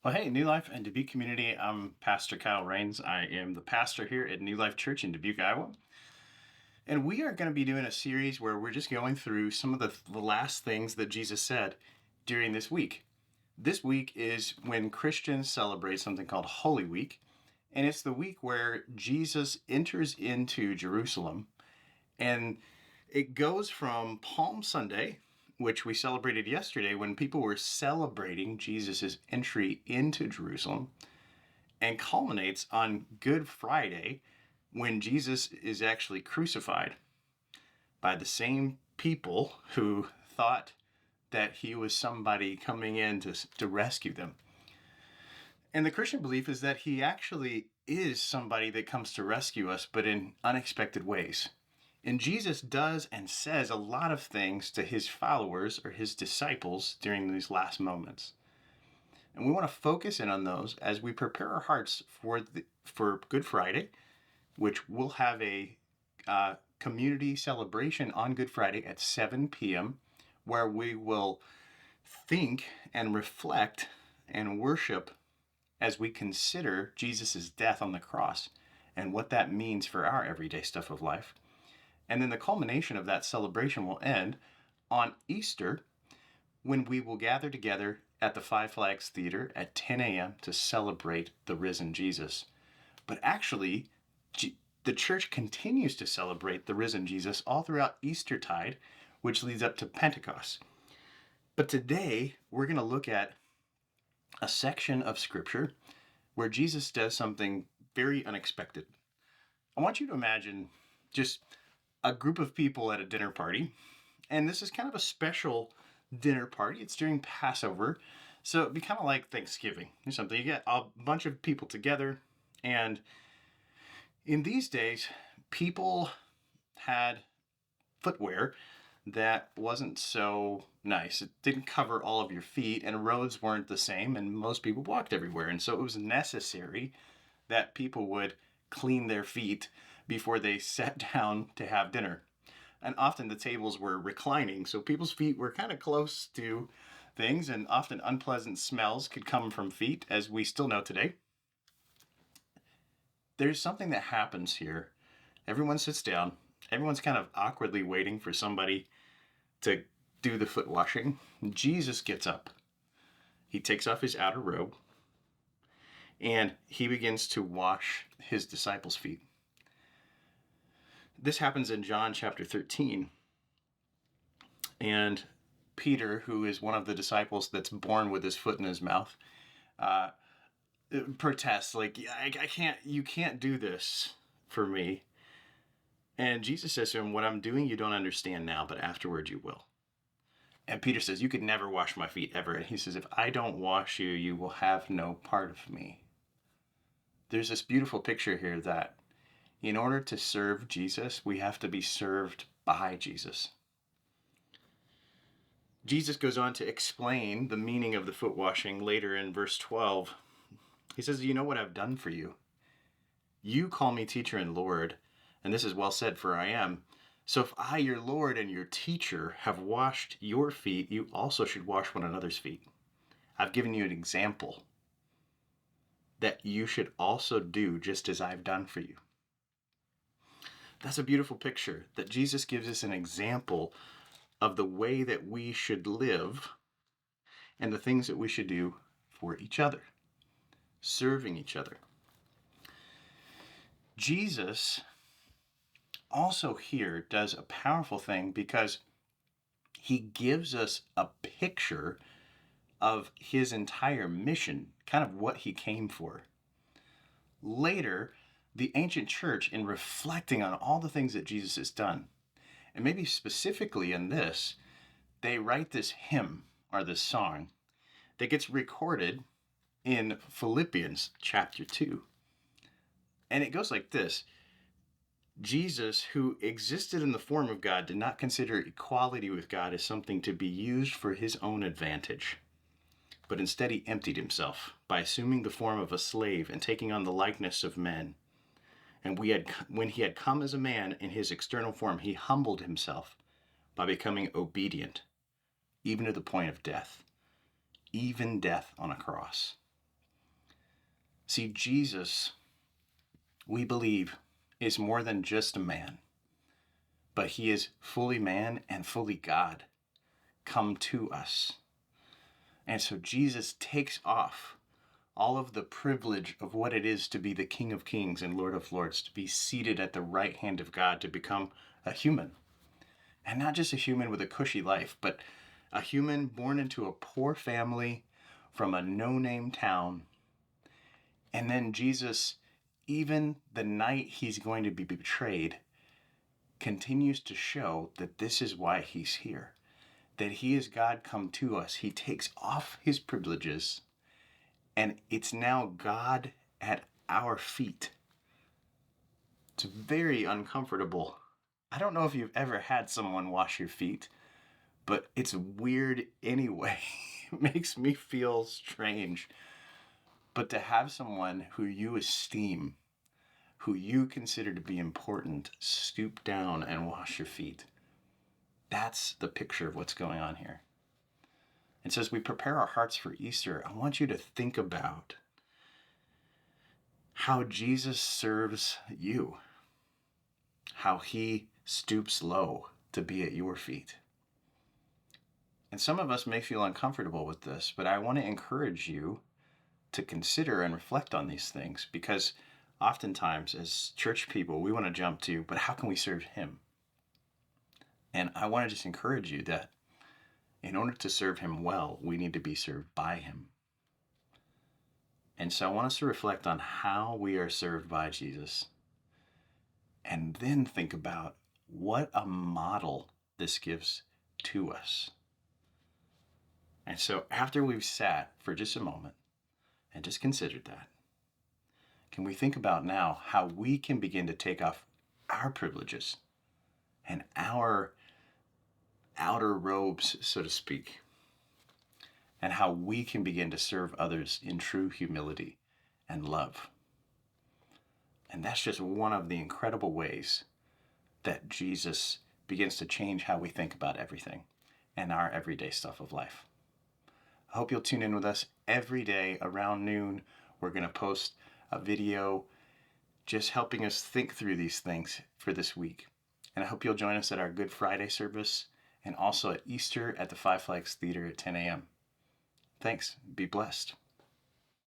Well, hey, New Life and Dubuque community. I'm Pastor Kyle Rains. I am the pastor here at New Life Church in Dubuque, Iowa. And we are going to be doing a series where we're just going through some of the last things that Jesus said during this week. This week is when Christians celebrate something called Holy Week. And it's the week where Jesus enters into Jerusalem. And it goes from Palm Sunday, which we celebrated yesterday when people were celebrating Jesus' entry into Jerusalem, and culminates on Good Friday when Jesus is actually crucified by the same people who thought that he was somebody coming in to rescue them. And the Christian belief is that he actually is somebody that comes to rescue us, but in unexpected ways. And Jesus does and says a lot of things to his followers or his disciples during these last moments. And we want to focus in on those as we prepare our hearts for Good Friday, which we'll have a community celebration on Good Friday at 7 p.m., where we will think and reflect and worship as we consider Jesus' death on the cross and what that means for our everyday stuff of life. And then the culmination of that celebration will end on Easter, when we will gather together at the Five Flags Theater at 10 a.m. to celebrate the risen Jesus. But actually, the church continues to celebrate the risen Jesus all throughout Eastertide, which leads up to Pentecost. But today, we're going to look at a section of Scripture where Jesus does something very unexpected. I want you to imagine just a group of people at a dinner party, and this is kind of a special dinner party. It's during Passover, so it'd be kind of like Thanksgiving or something. You get a bunch of people together, and in these days, people had footwear that wasn't so nice. It didn't cover all of your feet, and roads weren't the same, and most people walked everywhere. And so it was necessary that people would clean their feet before they sat down to have dinner. And often the tables were reclining, so people's feet were kind of close to things, and often unpleasant smells could come from feet, as we still know today. There's something that happens here. Everyone sits down. Everyone's kind of awkwardly waiting for somebody to do the foot washing. Jesus gets up. He takes off his outer robe, and he begins to wash his disciples' feet. This happens in John chapter 13. And Peter, who is one of the disciples that's born with his foot in his mouth, uh, protests, like, you can't do this for me. And Jesus says to him, what I'm doing you don't understand now, but afterward you will. And Peter says, you could never wash my feet ever. And he says, if I don't wash you, you will have no part of me. There's this beautiful picture here that in order to serve Jesus, we have to be served by Jesus. Jesus goes on to explain the meaning of the foot washing later in verse 12. He says, you know what I've done for you. You call me teacher and Lord, and this is well said, for I am. So if I, your Lord and your teacher, have washed your feet, you also should wash one another's feet. I've given you an example that you should also do just as I've done for you. That's a beautiful picture, that Jesus gives us an example of the way that we should live and the things that we should do for each other, serving each other. Jesus also here does a powerful thing because he gives us a picture of his entire mission, kind of what he came for. Later, the ancient church, in reflecting on all the things that Jesus has done, and maybe specifically in this, they write this hymn or this song that gets recorded in Philippians chapter 2. And it goes like this. Jesus, who existed in the form of God, did not consider equality with God as something to be used for his own advantage, but instead he emptied himself by assuming the form of a slave and taking on the likeness of men. And when he had come as a man in his external form, he humbled himself by becoming obedient, even to the point of death, even death on a cross. See, Jesus, we believe, is more than just a man, but he is fully man and fully God come to us. And so Jesus takes off all of the privilege of what it is to be the King of Kings and Lord of Lords, to be seated at the right hand of God, to become a human. And not just a human with a cushy life, but a human born into a poor family from a no-name town. And then Jesus, even the night he's going to be betrayed, continues to show that this is why he's here. That he is God come to us. He takes off his privileges, and it's now God at our feet. It's very uncomfortable. I don't know if you've ever had someone wash your feet, but it's weird anyway. It makes me feel strange. But to have someone who you esteem, who you consider to be important, stoop down and wash your feet, that's the picture of what's going on here. And so as we prepare our hearts for Easter, I want you to think about how Jesus serves you, how he stoops low to be at your feet. And some of us may feel uncomfortable with this, but I want to encourage you to consider and reflect on these things, because oftentimes as church people, we want to jump to, but how can we serve him? And I want to just encourage you that in order to serve him well, we need to be served by him. And so I want us to reflect on how we are served by Jesus, and then think about what a model this gives to us. And so after we've sat for just a moment and just considered that, can we think about now how we can begin to take off our privileges and our outer robes, so to speak, and how we can begin to serve others in true humility and love. And that's just one of the incredible ways that Jesus begins to change how we think about everything and our everyday stuff of life. I hope you'll tune in with us every day around noon. We're going to post a video just helping us think through these things for this week. And I hope you'll join us at our Good Friday service and also at Easter at the Five Flags Theater at 10 a.m. Thanks. Be blessed.